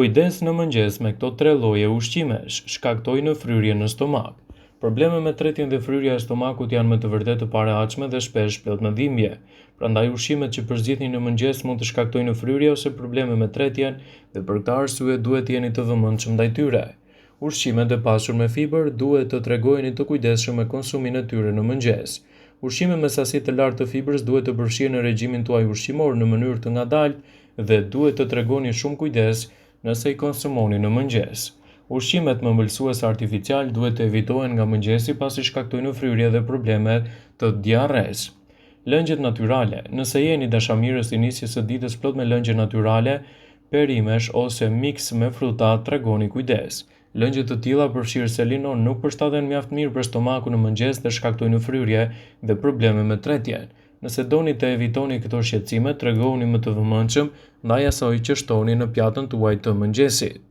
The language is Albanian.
Kujdes në mëngjes me këto 3 lloje ushqimesh, shkaktojnë fryrje në stomak. Probleme me tretjen dhe fryrja e stomakut janë me të vërtetë të paraaqshme dhe shpesh plot me dhimbje. Prandaj ushqimet që përzgjidhni në mëngjes mund të shkaktojnë fryrje ose probleme me tretjen dhe për këtë arsye duhet të jeni të vëmendshëm ndaj tyre. Ushqimet e pasur me fibër duhet të tregojeni të kujdesshëm me konsumin e tyre në mëngjes. Ushqime me sasi të lartë të fibrës duhet të përfshihen në regjimin tuaj ushqimor në mënyrë të ngadalë dhe duhet të tregoni shumë kujdes nëse i konsumoni në mëngjes. Ushqimet me ëmbëlsues artificial duhet të evitohen nga mëngjesi pasi shkaktojnë fryrje dhe probleme të diarres. Lëngjet natyrale. Nëse jeni dashamirës i nisjes së ditës plot me lëngje natyrale, perimesh ose miks me fruta, tregoni kujdes. Lëngje të tilla përfshirë selinon nuk përshtaten mjaft mirë për stomakun në mëngjes dhe shkaktojnë fryrje dhe probleme me tretjen. Nëse doni të evitoni këto shqetësime, tregoni më të vëmendshëm ndaj asaj që shtoni në pjatën tuaj të mëngjesit.